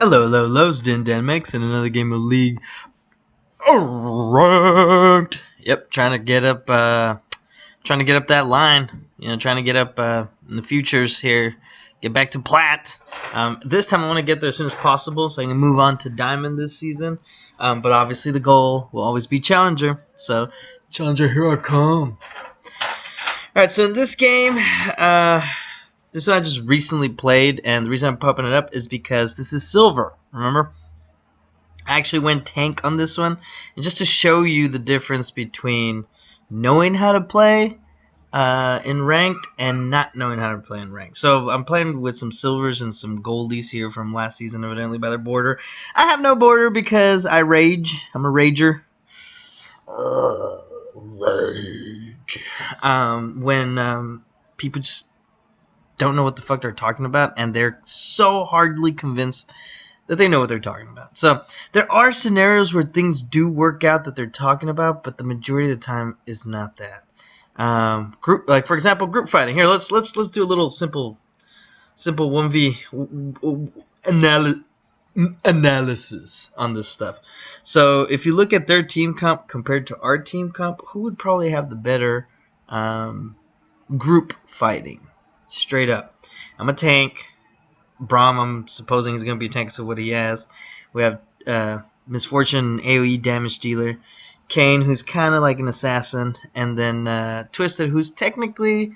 Hello, it's Dindanmex in another game of League Ranked. Yep, trying to get up that line. Trying to get up in the futures here. Get back to plat. This time I want to get there as soon as possible so I can move on to diamond this season. But obviously the goal will always be challenger. So challenger, here I come. All right, so in this game, this one I just recently played, and the reason I'm popping it up is because this is silver. Remember? I actually went tank on this one, and just to show you the difference between knowing how to play in ranked and not knowing how to play in ranked. So I'm playing with some silvers and some goldies here from last season, evidently by their border. I have no border because I rage. I'm a rager. Rage. When people just don't know what the fuck they're talking about, and they're so hardly convinced that they know what they're talking about. So there are scenarios where things do work out that they're talking about, but the majority of the time is not that. Like for example, group fighting. Here, let's do a little simple 1v analysis on this stuff. So if you look at their team comp compared to our team comp, who would probably have the better group fighting? Straight up. I'm a tank. Braum, I'm supposing he's going to be a tank, so what he has. We have Misfortune, AoE damage dealer. Kane, who's kind of like an assassin. And then Twisted, who's technically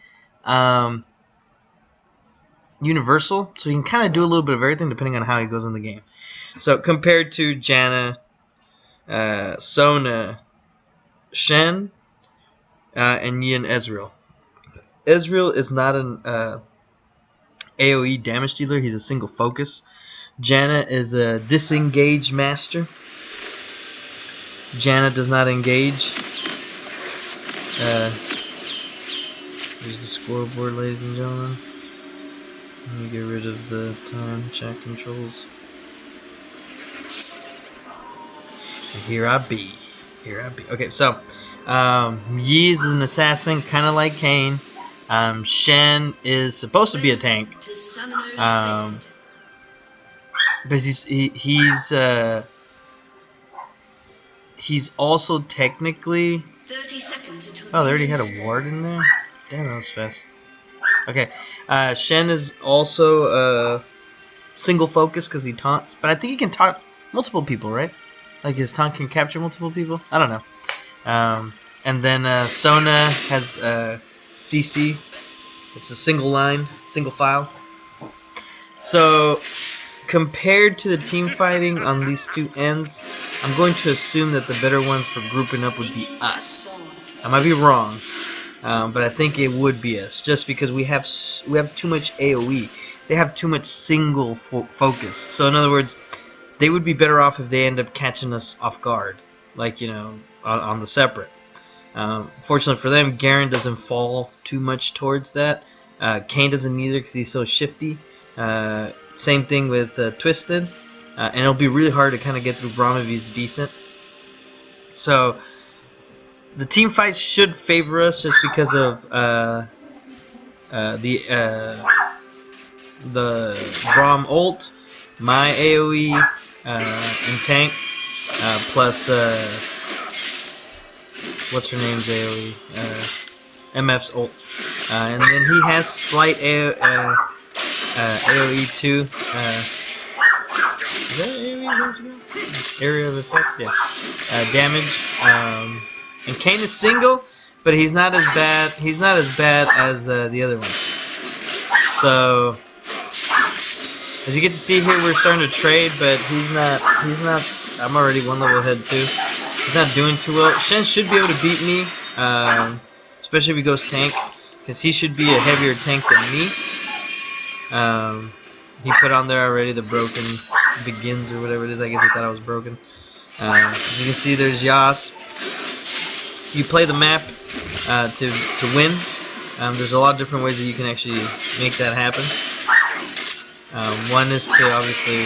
universal. So he can kind of do a little bit of everything depending on how he goes in the game. So compared to Janna, Sona, Shen, and Yin Ezreal. Ezreal is not an AoE damage dealer. He's a single focus. Janna is a disengage master. Janna does not engage. Here's the scoreboard, ladies and gentlemen. Let me get rid of the time chat controls. And here I be. Okay, so Yi is an assassin, kind of like Kane. Shen is supposed to be a tank, but he's also technically. 30 seconds until oh, they already had a ward in there. Damn, that was fast. Okay, Shen is also single focus because he taunts, but I think he can taunt multiple people, right? Like his taunt can capture multiple people. I don't know. And then Sona has CC. It's a single line, single file. So compared to the team fighting on these two ends, I'm going to assume that the better one for grouping up would be us. I might be wrong, but I think it would be us, just because we have too much AoE. They have too much single focus. So in other words, they would be better off if they end up catching us off guard, like on the separate. Fortunately for them, Garen doesn't fall too much towards that. Kane doesn't either because he's so shifty. Same thing with Twisted. And it'll be really hard to kind of get through Braum if he's decent. So the team fights should favor us just because of the Braum ult, my AoE, and tank, plus what's her name's AoE? MF's ult. And then he has slight AoE too. Is that AoE? Area of effect? Yeah. Damage. And Kane is single, but he's not as bad. He's not as bad as the other ones. So as you get to see here, we're starting to trade, but he's not. I'm already one level ahead too. He's not doing too well. Shen should be able to beat me, especially if he goes tank, because he should be a heavier tank than me. He put on there already the broken begins or whatever it is. I guess he thought I was broken. As you can see, there's Yas. You play the map to win. There's a lot of different ways that you can actually make that happen. One is to obviously,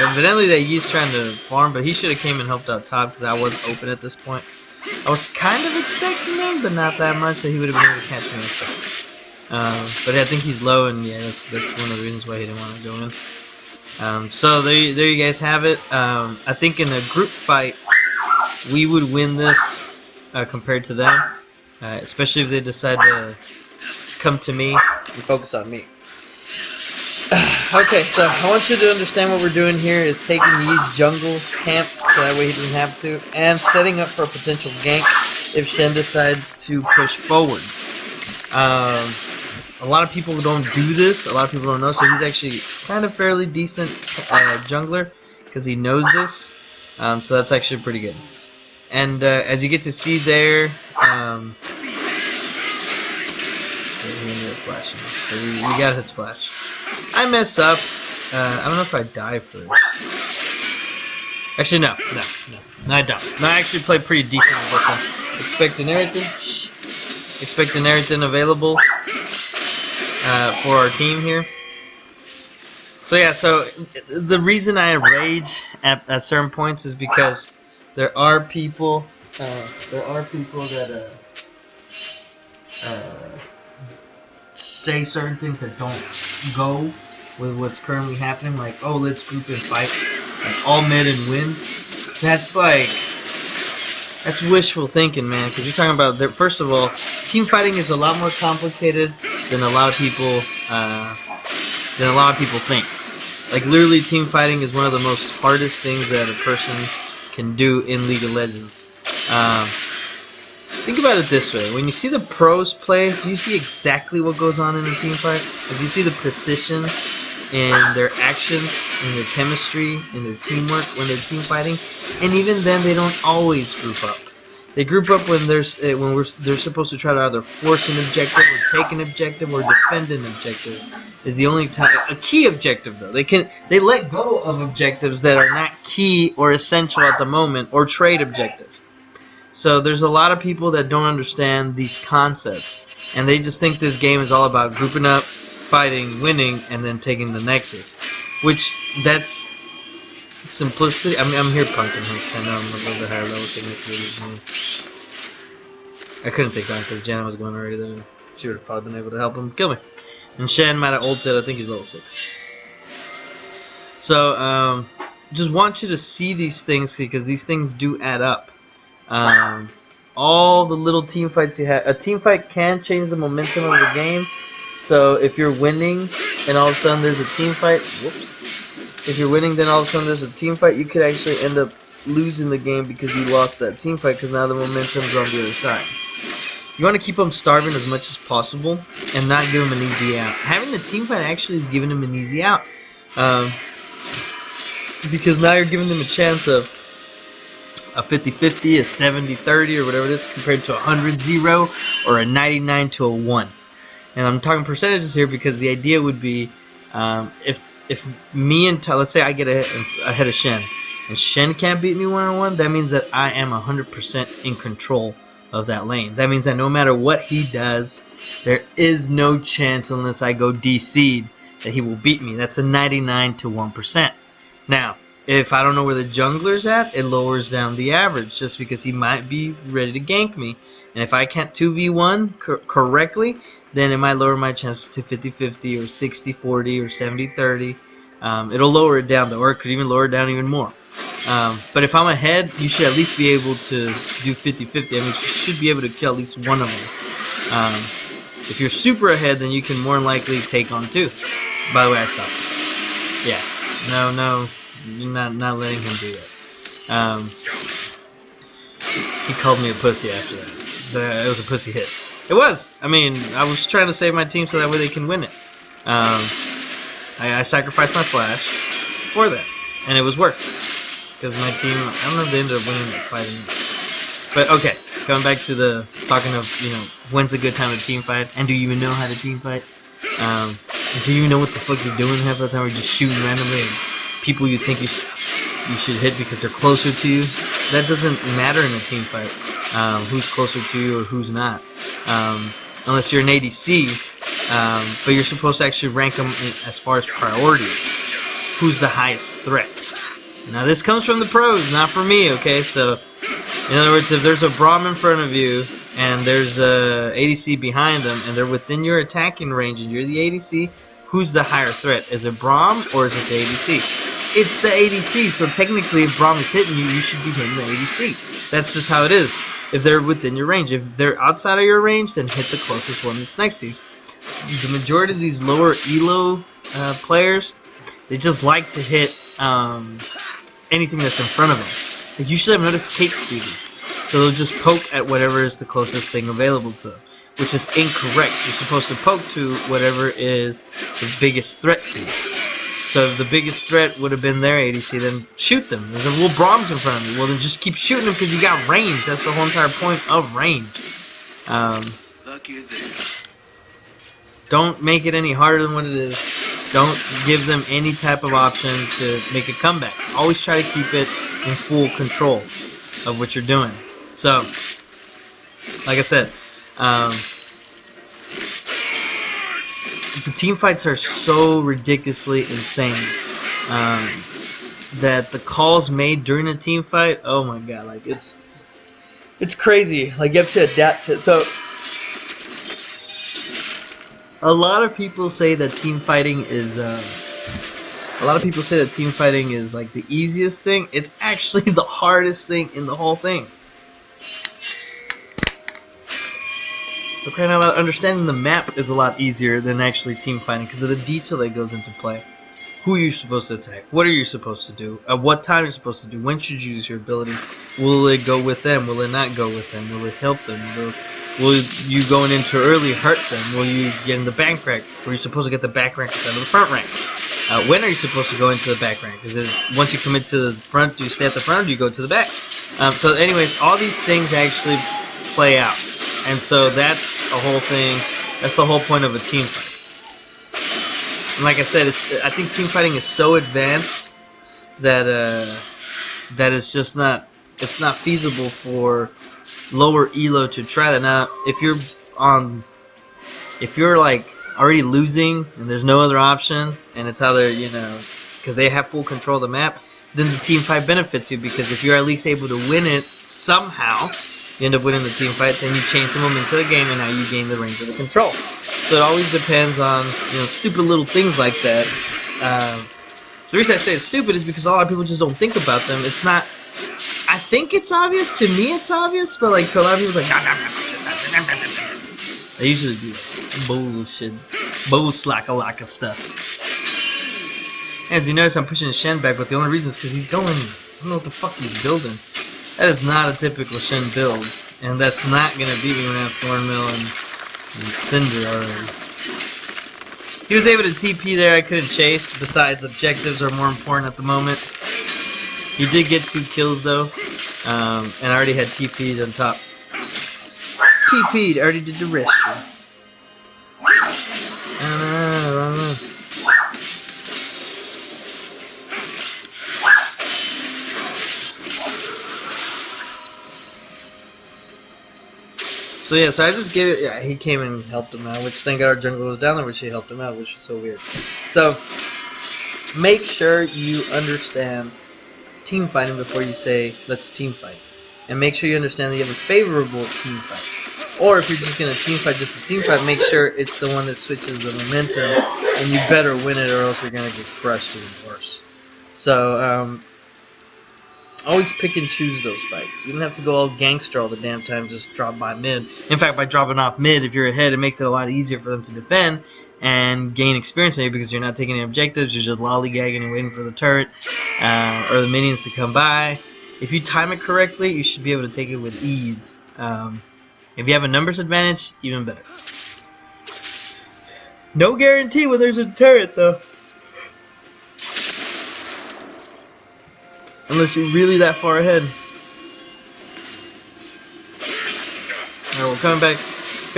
evidently that he's trying to farm, but he should have came and helped out top because I was open at this point. I was kind of expecting him, but not that much, so he would have been able to catch me. But I think he's low, and yeah, that's one of the reasons why he didn't want to go in. So there you guys have it. I think in a group fight, we would win this compared to them, especially if they decide to come to me and focus on me. Okay, so I want you to understand what we're doing here is taking Yi's jungle camp, so that way he doesn't have to, and setting up for a potential gank if Shen decides to push forward. A lot of people don't do this, a lot of people don't know, so he's actually kind of fairly decent jungler, because he knows this, so that's actually pretty good. And as you get to see there, flashing. So we got his flash. I mess up. I don't know if I die first. Actually, no, I don't. No, I actually played pretty decent with this one. Expecting everything available for our team here. So yeah, so the reason I rage at certain points is because there are people that say certain things that don't go with what's currently happening, like, oh, let's group and fight, like, all mid and win. That's wishful thinking, man, because you're talking about, first of all, team fighting is a lot more complicated than a lot of people think. Like, literally, team fighting is one of the most hardest things that a person can do in League of Legends. Think about it this way. When you see the pros play, do you see exactly what goes on in a team fight? Like, do you see the precision in their actions, in their chemistry, in their teamwork when they're team fighting? And even then, they don't always group up. They group up when they're supposed to try to either force an objective, or take an objective, or defend an objective. Is the only time a key objective though. They let go of objectives that are not key or essential at the moment, or trade objectives. So there's a lot of people that don't understand these concepts, and they just think this game is all about grouping up, fighting, winning, and then taking the Nexus. Which, that's simplicity. I mean, I'm here punking hooks. I know I'm a little bit higher level, taking it through these moves. I couldn't take that because Janet was going already there. She would have probably been able to help him kill me. And Shen might have ulted. I think he's level 6. So, just want you to see these things, because these things do add up. All the little team fights you have. A team fight can change the momentum of the game. So if you're winning and all of a sudden there's a team fight, if you're winning then all of a sudden there's a team fight, you could actually end up losing the game because you lost that team fight, because now the momentum's on the other side. You want to keep them starving as much as possible and not give them an easy out. Having a team fight actually is giving them an easy out, because now you're giving them a chance of a 50-50, a 70-30, or whatever it is, compared to a 100-0 or a 99-1. And I'm talking percentages here because the idea would be, if me and let's say I get ahead of Shen, and Shen can't beat me one-on-one, that means that I am 100% in control of that lane. That means that no matter what he does, there is no chance, unless I go DC'd, that he will beat me. That's a 99-1%. Now, if I don't know where the jungler's at, it lowers down the average, just because he might be ready to gank me. And if I can't 2v1 correctly, then it might lower my chances to 50-50 or 60-40 or 70-30. It'll lower it down, though, or it could even lower it down even more. But if I'm ahead, you should at least be able to do 50-50. I mean, you should be able to kill at least one of them. If you're super ahead, then you can more than likely take on 2. By the way, I stopped. Yeah. No. You're not letting him do that. He called me a pussy after that. It was a pussy hit. It was. I mean, I was trying to save my team so that way they can win it. I sacrificed my flash for that, and it was worth it. Because my team, I don't know if they ended up winning that fight. But okay, coming back to the talking of, when's a good time to team fight, and do you even know how to team fight? Do you even know what the fuck you're doing half the time? Or just shooting randomly? People you think you should hit because they're closer to you. That doesn't matter in a team fight. Who's closer to you or who's not. Unless you're an ADC, but you're supposed to actually rank them as far as priorities. Who's the highest threat? Now this comes from the pros, not from me, okay? So, in other words, if there's a Braum in front of you and there's a ADC behind them and they're within your attacking range and you're the ADC, who's the higher threat? Is it Braum or is it the ADC? It's the ADC, so technically if Braum is hitting you, you should be hitting the ADC. That's just how it is. If they're within your range. If they're outside of your range, then hit the closest one that's next to you. The majority of these lower elo players, they just like to hit anything that's in front of them. Like, you should have noticed Kate's do this. So they'll just poke at whatever is the closest thing available to them, which is incorrect. You're supposed to poke to whatever is the biggest threat to you. So if the biggest threat would have been their ADC, then shoot them. There's a little Brahms in front of me. Well, then just keep shooting them because you got range. That's the whole entire point of range. Don't make it any harder than what it is. Don't give them any type of option to make a comeback. Always try to keep it in full control of what you're doing. So, like I said, the team fights are so ridiculously insane that the calls made during a team fight, oh my god, like it's crazy. Like, you have to adapt to it. So a lot of people say that team fighting is like the easiest thing. It's actually the hardest thing in the whole thing. So crying out loud, understanding the map is a lot easier than actually team fighting because of the detail that goes into play. Who are you supposed to attack? What are you supposed to do? At what time are you supposed to do? When should you use your ability? Will it go with them? Will it not go with them? Will it help them? Will you going into early hurt them? Will you get in the back rank? Or are you supposed to get the back rank instead of the front rank? When are you supposed to go into the back rank? Is it once you commit to the front, do you stay at the front or do you go to the back? So anyways, all these things actually play out. And so that's a whole thing. That's the whole point of a team fight. And like I said, I think team fighting is so advanced that that it's just not feasible for lower elo to try that. Now, if you're like already losing and there's no other option, and it's either because they have full control of the map, then the team fight benefits you because if you're at least able to win it somehow. You end up winning the team fight, then you change the momentum of the game, and now you gain the range of the control. So it always depends on stupid little things like that. The reason I say it's stupid is because a lot of people just don't think about them. It's not. I think it's obvious. To me, it's obvious, but like to a lot of people, it's like they usually do bullshit, bull-slacka-lacka stuff. As you notice, I'm pushing Shen back, but the only reason is because he's going. I don't know what the fuck he's building. That is not a typical Shen build, and that's not going to beat me when I have Thornmill and Cinder already. He was able to TP there, I couldn't chase, besides objectives are more important at the moment. He did get 2 kills though, and I already had TP'd on top. TP'd, already did the rest. So yeah, so I just gave it. Yeah, he came and helped him out, which thank God our jungle was down there, which he helped him out, which is so weird. So make sure you understand team fighting before you say let's team fight, and make sure you understand that you have a favorable team fight. Or if you're just gonna team fight just a team fight, make sure it's the one that switches the momentum, and you better win it, or else you're gonna get crushed even worse. So always pick and choose those fights. You don't have to go all gangster all the damn time, just drop by mid. In fact, by dropping off mid, if you're ahead, it makes it a lot easier for them to defend and gain experience on you because you're not taking any objectives, you're just lollygagging and waiting for the turret or the minions to come by. If you time it correctly, you should be able to take it with ease. If you have a numbers advantage, even better. No guarantee when there's a turret, though. Unless you're really that far ahead. Alright, well, coming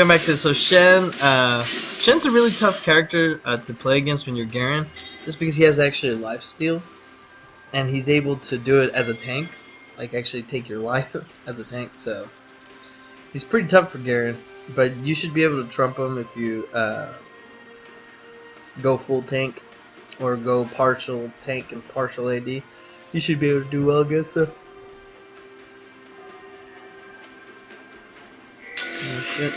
back to so Shen. Shen's a really tough character to play against when you're Garen, just because he has actually a lifesteal, and he's able to do it as a tank, like actually take your life as a tank. So he's pretty tough for Garen, but you should be able to trump him if you go full tank or go partial tank and partial AD. You should be able to do well against them. Oh, shit.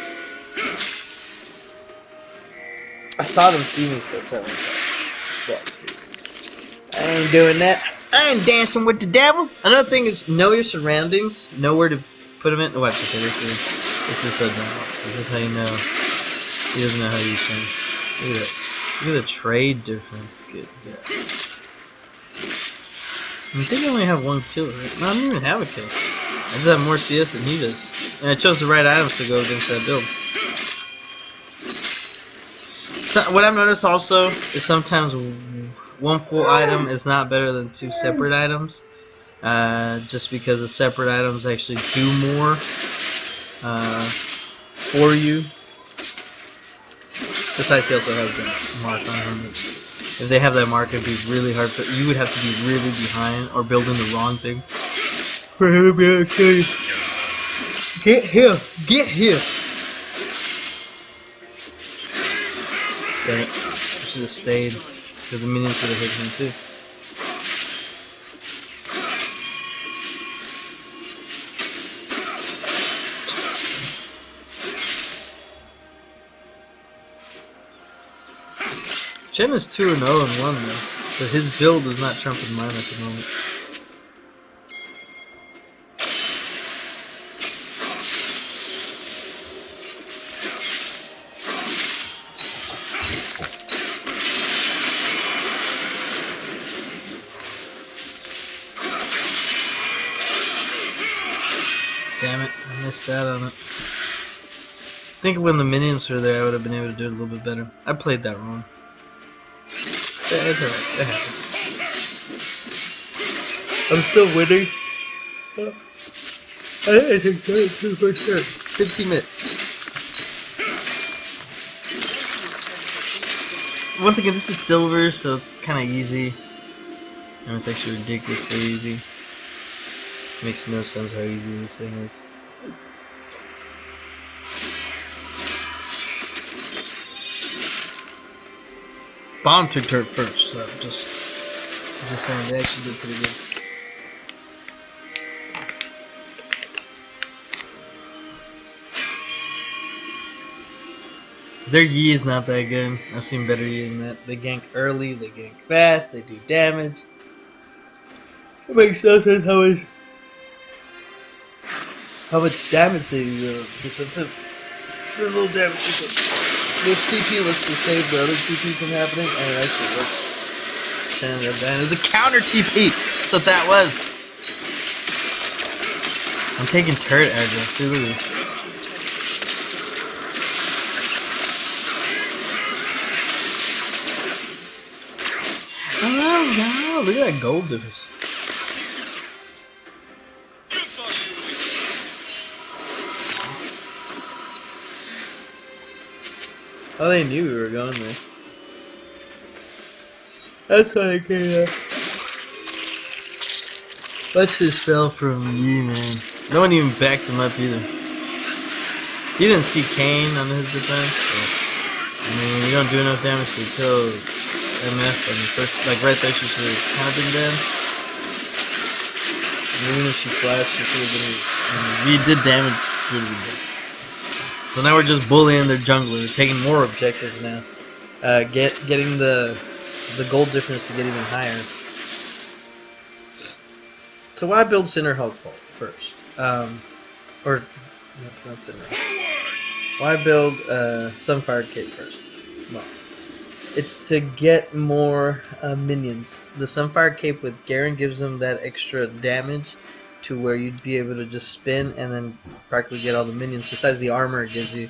I saw them see me, so that's why I went back. I ain't doing that. I ain't dancing with the devil. Another thing is know your surroundings. Know where to put them in. Oh, watch. Okay, this is so dumb. This is how you know. He doesn't know how to use Shen. Look at that. Look at the trade difference. Good. Yeah. I think I only have one kill, right? No, I don't even have a kill. I just have more CS than he does. And I chose the right items to go against that build. So, what I've noticed also is sometimes one full item is not better than two separate items. Just because the separate items actually do more for you. Besides, he also has that mark on him. If they have that mark, it'd be really hard. But you would have to be really behind or building the wrong thing for him to be able to kill you. Get here! Get here! Dang it. I should have stayed. Because the minions would have hit him too. Shen is 2-0 and 1 though, but his build is not trumping mine at the moment. Damn it, I missed out on it. I think when the minions were there I would have been able to do it a little bit better. I played that wrong. It's alright, that happens. I'm still winning. I think that's for sure. 15 minutes. Once again, this is silver, so it's kind of easy. And it's actually ridiculously easy. Makes no sense how easy this thing is. Bomb took turret first, so just saying they actually did pretty good. Their Yi is not that good. I've seen better Yi than that. They gank early, they gank fast, they do damage. It makes no sense how much damage they do though. Because sometimes there's little damage. This TP was to save the other TP from happening, and it actually worked. It was a counter TP! That's what that was! I'm taking turret aggro, too, look at this. Oh no, look at that gold difference. Oh, they knew we were going there. That's why I came up. What's this spell from you, man? No one even backed him up either. You didn't see Kane on his defense? So, I mean, when you don't do enough damage to kill MF on the first, like right there, she should have kind of been dead. And even if she flashed, she should have been. We did damage, she would have been dead. So now we're just bullying their jungler. We're taking more objectives now. Getting the gold difference to get even higher. So why build Cinderhulk first? Or no, it's not Cinderhulk. Why build Sunfire Cape first? Well, it's to get more minions. The Sunfire Cape with Garen gives them that extra damage to where you'd be able to just spin and then practically get all the minions besides the armor it gives you.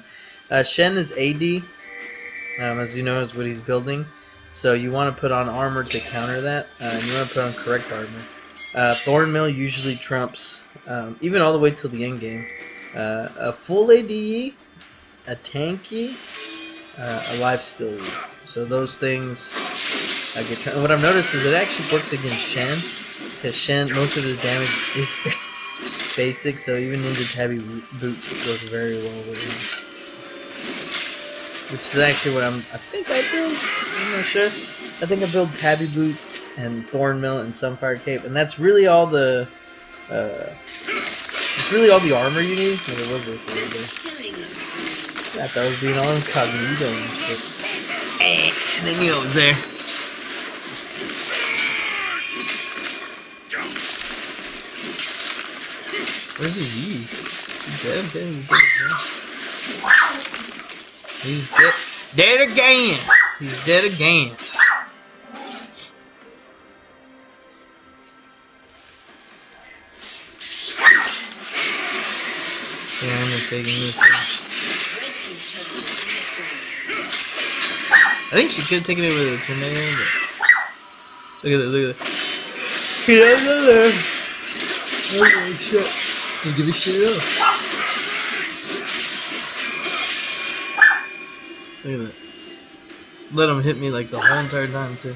Shen is AD, as you know, is what he's building. So you want to put on armor to counter that, and you want to put on correct armor. Thornmail usually trumps, even all the way till the end game. A full ADE, a tanky, a lifesteal. So those things get. What I've noticed is it actually works against Shen. Because Shen, most of his damage is basic, so even Ninja Tabby Boots goes very well with him. Which is actually what I think I build. I'm not sure. I think I build Tabby Boots and Thornmail and Sunfire Cape, and that's really all the. It's really all the armor you need. Maybe it was there for a little bit. I thought I was being all incognito and shit. They knew I was there. Where's he? He's dead. He's dead. Dead again. He's dead again. Yeah, I'm taking this thing. I think she could have taken it with a tornado, but look at that. He doesn't live. Oh shit. You give a shit up. Look at that. Let him hit me like the whole entire time too.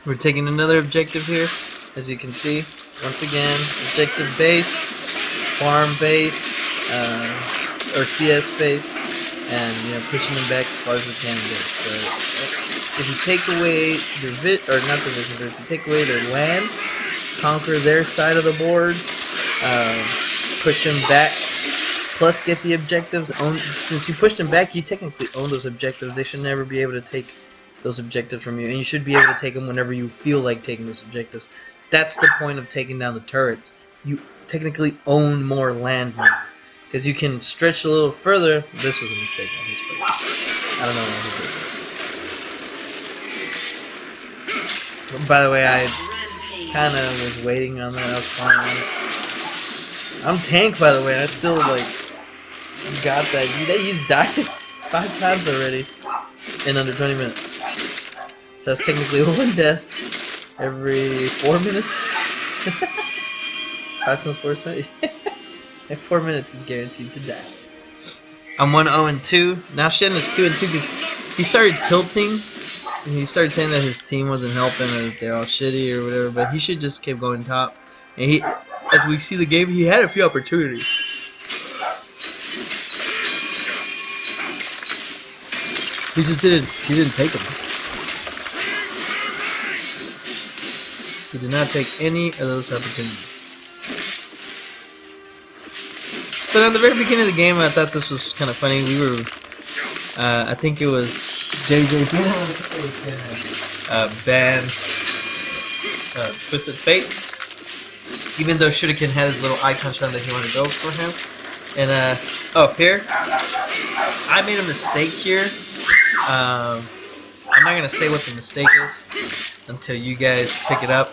We're taking another objective here, as you can see. Once again, objective base, farm base, or CS base, and pushing them back as far as we can base. So if you take away their not the vision, but if you take away their land, conquer their side of the board, push them back, plus get the objectives. Since you push them back, you technically own those objectives. They should never be able to take those objectives from you, and you should be able to take them whenever you feel like taking those objectives. That's the point of taking down the turrets. You technically own more land now, because you can stretch a little further. This was a mistake on his part. I don't know why he did that. By the way, I kind of was waiting on that. I was fine. I'm tank, by the way, and I still got that. He's died 5 times already in under 20 minutes. So that's technically one death every 4 minutes. 5 times 4 is in 4 minutes he's guaranteed to die. I'm 1-0-2. Now Shen is 2-2 because he started tilting. And he started saying that his team wasn't helping or that they're all shitty or whatever. But he should just keep going top. And as we see the game, he had a few opportunities. He didn't take them. He did not take any of those opportunities. So at the very beginning of the game, I thought this was kind of funny. We were, I think it was JJ ban Twisted Fate. Even though Shuriken had his little icon showing that he wanted to go for him. And here, I made a mistake here. I'm not gonna say what the mistake is until you guys pick it up.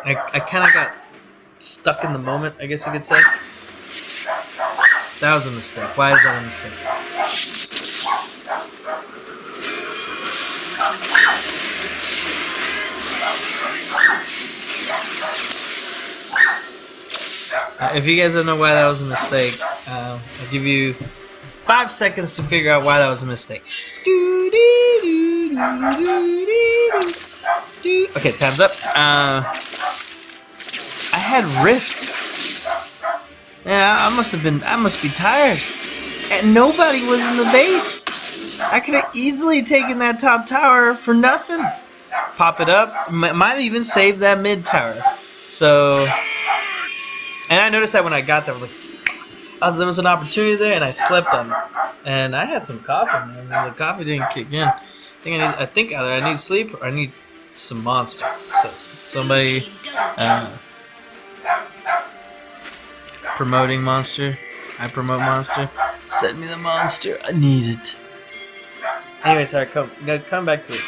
I kind of got stuck in the moment, I guess you could say. That was a mistake. Why is that a mistake? If you guys don't know why that was a mistake, I'll give you 5 seconds to figure out why that was a mistake. Okay, time's up. I had Rift. Yeah, I must be tired. And nobody was in the base. I could have easily taken that top tower for nothing. Pop it up. Might even save that mid tower. So, and I noticed that when I got there, I was like, there was an opportunity there, and I slept on it. And I had some coffee, man. The coffee didn't kick in. I think either I need sleep or I need some monster. So somebody promoting monster. I promote monster. Send me the monster. I need it. Anyways, alright, come back to this.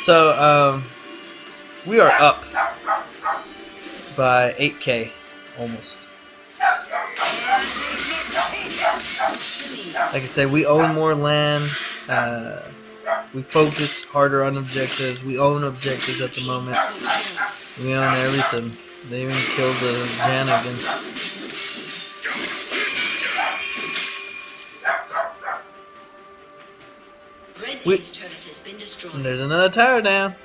So we are up by 8K almost. Like I said, we own more land. We focus harder on objectives. We own objectives at the moment. We own everything. They even killed the Janigan. And there's another tower down.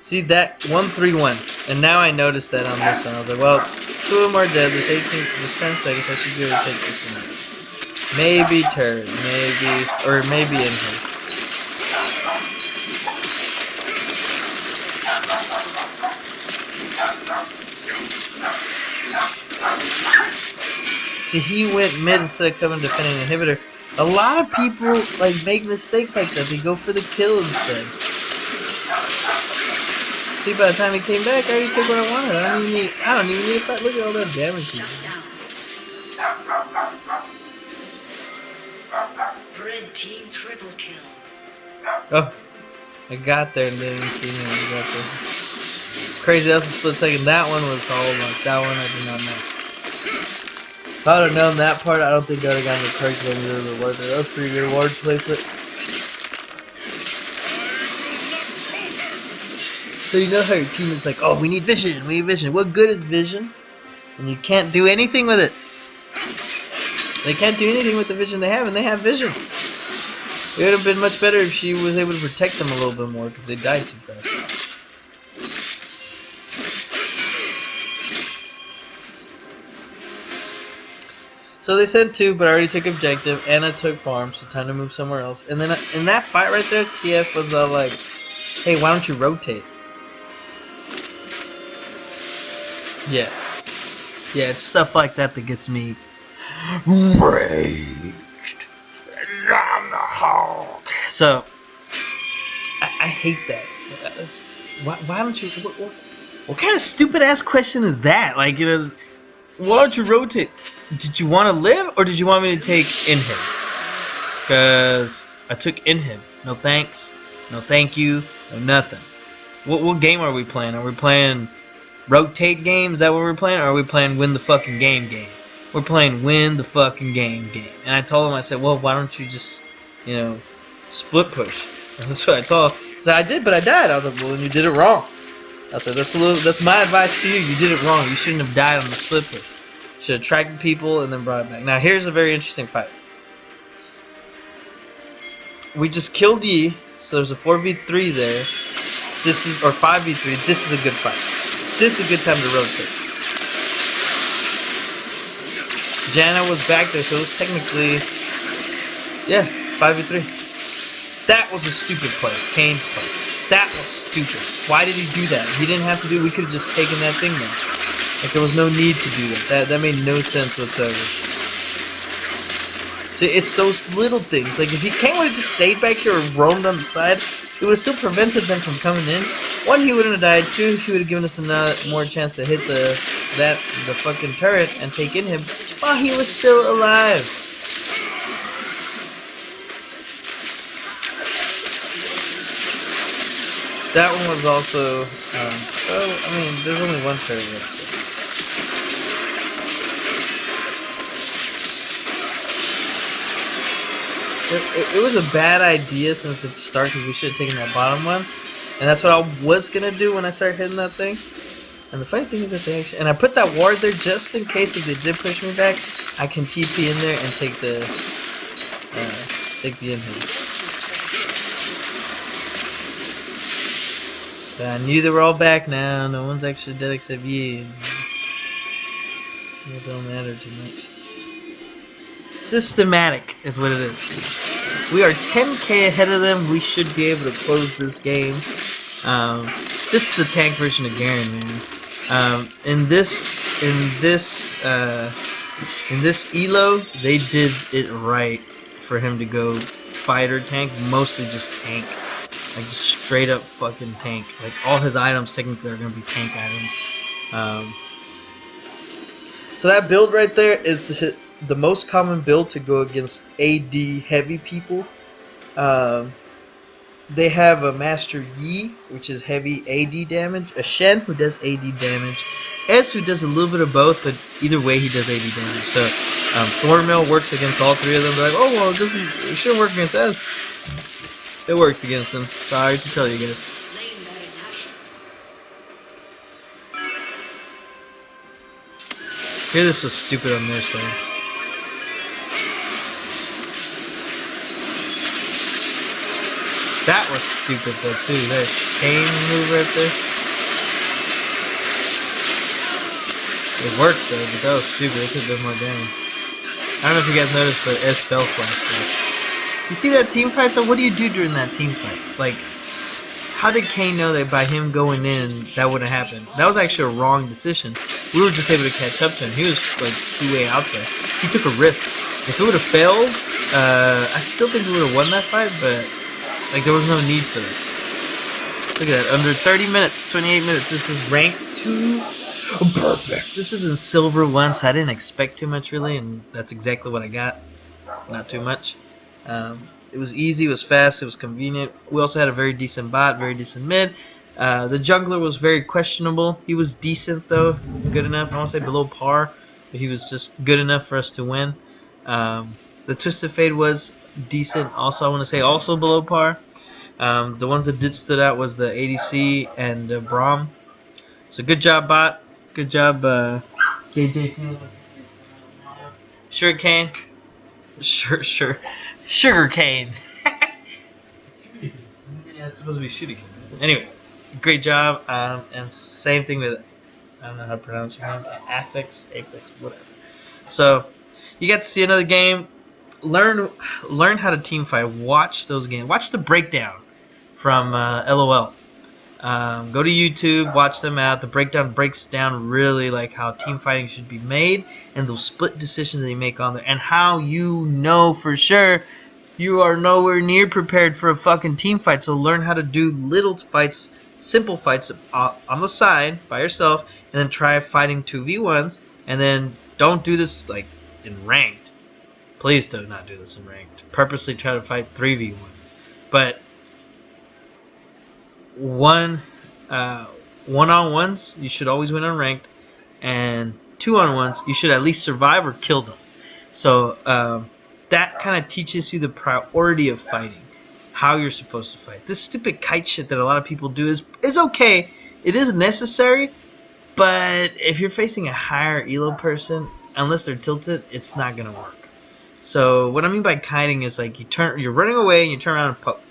See that? 1-3-1. And now I noticed that on this one. I was like, well, 2 of them are dead. There's 10 seconds. I should be able to take this one. Maybe turret. Maybe in here. See, he went mid instead of coming defending the inhibitor. A lot of people like make mistakes like that. They go for the kill instead. See, by the time he came back, I already took what I wanted. I don't even need a fight. Look at all that damage he did. Red team triple kill. Oh, I got there and didn't see me. I got there. It's crazy. That's a split second. That one was all luck. That one I did not know. If I would have known that part, I don't think I would have gotten the perks when we were rewarded. That was pretty good reward placement. So you know how your team is like, oh, we need vision, we need vision. What good is vision? And you can't do anything with it. They can't do anything with the vision they have, and they have vision. It would have been much better if she was able to protect them a little bit more, because they died too fast. So they sent 2, but I already took objective, and I took farm, so time to move somewhere else. And then in that fight right there, TF was like, hey, why don't you rotate? Yeah. Yeah, it's stuff like that that gets me raged. And I'm the Hulk. So, I hate that. Why don't you... What kind of stupid ass question is that? Like, you know, why don't you rotate? Did you want to live, or did you want me to take in him? Because I took in him. No thanks. No thank you. No nothing. What game are we playing? Are we playing rotate game? Is that what we're playing? Or are we playing win the fucking game? We're playing win the fucking game. And I told him, I said, well, why don't you just, you know, split push? And that's what I told him. So I did, but I died. I was like, well, then you did it wrong. I said, that's my advice to you. You did it wrong. You shouldn't have died on the split push. Should have attracted people and then brought it back. Now here's a very interesting fight. We just killed Yi, so there's a 4v3 there. This is, or 5v3. This is a good fight. This is a good time to rotate. Janna was back there, so it was technically, yeah, 5v3. That was a stupid play. Kane's play. That was stupid. Why did he do that? He didn't have to do. We could have just taken that thing there. Like, there was no need to do that. That made no sense whatsoever. See, it's those little things. Like, if Kane would have just stayed back here or roamed on the side, it would have still prevented them from coming in. 1, he wouldn't have died. 2, he would have given us a more chance to hit the fucking turret and take in him while he was still alive. That one was also, well, I mean, there's only one turret left. It was a bad idea since the start, because we should have taken that bottom one. And that's what I was going to do when I started hitting that thing. And the funny thing is that they actually... And I put that ward there just in case if they did push me back, I can TP in there and take the inhib. But I knew they were all back now. No one's actually dead except Yi. It don't matter too much. Systematic is what it is. We are 10k ahead of them. We should be able to close this game. This is the tank version of Garen, man. In this elo, they did it right for him to go fighter tank, mostly just tank. Like, just straight up fucking tank. Like, all his items technically are gonna be tank items. So that build right there is the most common build to go against AD heavy people. They have a Master Yi, which is heavy AD damage, a Shen who does AD damage, S who does a little bit of both, but either way he does AD damage. So Thornmail works against all 3 of them. They're like, oh well, it shouldn't work against S. It works against them. Sorry to tell you guys. Here, this was stupid on their side. That was stupid though too. That chain move right there. It worked though, but that was stupid. It could have been more damage. I don't know if you guys noticed, but S spell flash. You see that team fight though? What do you do during that team fight? Like, how did Kane know that by him going in, that wouldn't happen? That was actually a wrong decision. We were just able to catch up to him. He was like way out there. He took a risk. If it would have failed, I still think we would have won that fight, but like there was no need for that. Look at that, under 30 minutes, 28 minutes. This is ranked 2. Perfect. This is in silver 1, so I didn't expect too much really, and that's exactly what I got. Not too much. It was easy, it was fast, it was convenient. We also had a very decent bot, very decent mid. The jungler was very questionable. He was decent though, good enough. I won't say below par, but he was just good enough for us to win. The Twisted Fade was decent. Also, I want to say also below par. The ones that did stood out was the ADC and Braum. So good job, bot. Good job, KJ. Sugarcane. Sugarcane. Yeah, it's supposed to be shooting. Anyway, great job. And same thing with, I don't know how to pronounce your name. Aphex, whatever. So, you got to see another game. Learn how to team fight. Watch those games. Watch the breakdown from LOL. Go to YouTube, watch them out. The breakdown breaks down really like how team fighting should be made and those split decisions that you make on there, and how you know for sure you are nowhere near prepared for a fucking team fight. So learn how to do little fights, simple fights on the side by yourself, and then try fighting 2v1s, and then don't do this like in ranked. Please do not do this in ranked. Purposely try to fight 3v1s. But one-on-ones, you should always win on ranked, and 2-on-1s, you should at least survive or kill them. So that kind of teaches you the priority of fighting, how you're supposed to fight. This stupid kite shit that a lot of people do is okay. It is necessary, but if you're facing a higher elo person, unless they're tilted, it's not gonna work. So what I mean by kiting is like you're running away and you turn around and poke.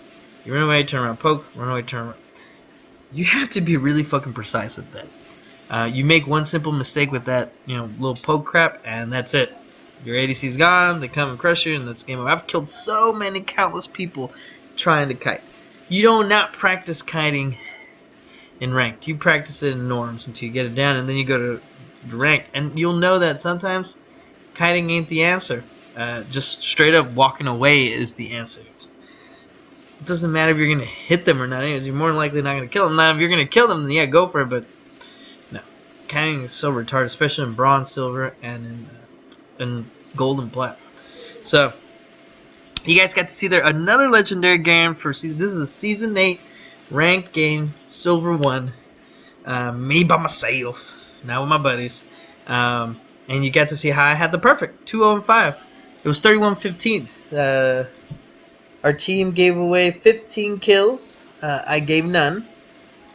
You run away, turn around, poke, run away, turn around. You have to be really fucking precise with that. You make one simple mistake with that, little poke crap, and that's it. Your ADC's gone, they come and crush you, and that's game over. I've killed so many countless people trying to kite. You don't not practice kiting in ranked. You practice it in norms until you get it down, and then you go to ranked. And you'll know that sometimes kiting ain't the answer. Just straight up walking away is the answer. It doesn't matter if you're going to hit them or not. Anyways, you're more than likely not going to kill them. Now, if you're going to kill them, then yeah, go for it. But no, kiting is so retarded, especially in bronze, silver, and in gold and plat. So, you guys got to see there another legendary game for season. This is a season 8 ranked game, silver 1. Me by myself, not with my buddies. And you got to see how I had the perfect 2-0-5. It was 31-15. Our team gave away 15 kills. I gave none.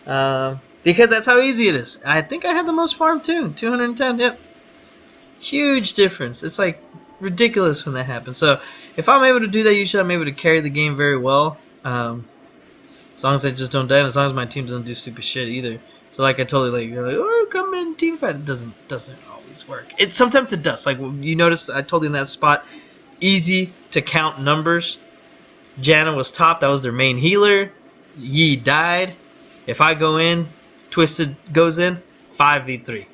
Because that's how easy it is. I think I had the most farm too. 210, yep. Huge difference. It's like ridiculous when that happens. So if I'm able to do that, usually I'm able to carry the game very well. As long as I just don't die, and as long as my team doesn't do stupid shit either. So like I told you, you're like, oh, come in team fight. It doesn't always work. Sometimes it does. Like you notice, I told you in that spot, easy to count numbers. Janna was top. That was their main healer. Yi died. If I go in, Twisted goes in, 5v3.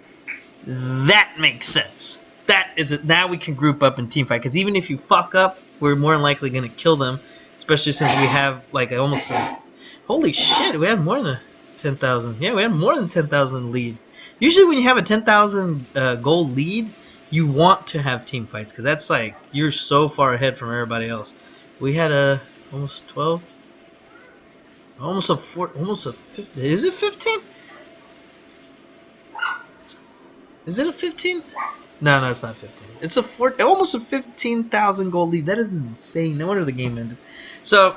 That makes sense. That is it. Now we can group up and team fight. Because even if you fuck up, we're more than likely going to kill them. Especially since we have like almost holy shit, we had more than a 10,000. Yeah, we had more than 10,000 lead. Usually when you have a 10,000 gold lead, you want to have team fights. Because that's like, you're so far ahead from everybody else. We had almost 12. Almost a 15. Is it 15? Is it a 15? No, it's not 15. It's almost a 15,000 gold lead. That is insane. No wonder the game ended. So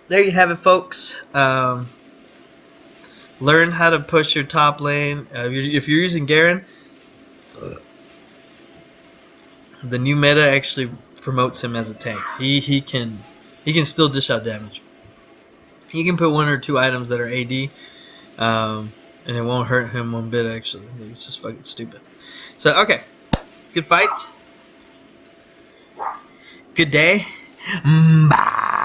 there you have it, folks. Learn how to push your top lane. If you're using Garen, the new meta actually promotes him as a tank. He can still dish out damage. He can put 1 or 2 items that are AD, and it won't hurt him one bit. Actually, it's just fucking stupid. So okay, good fight. Good day. Bye.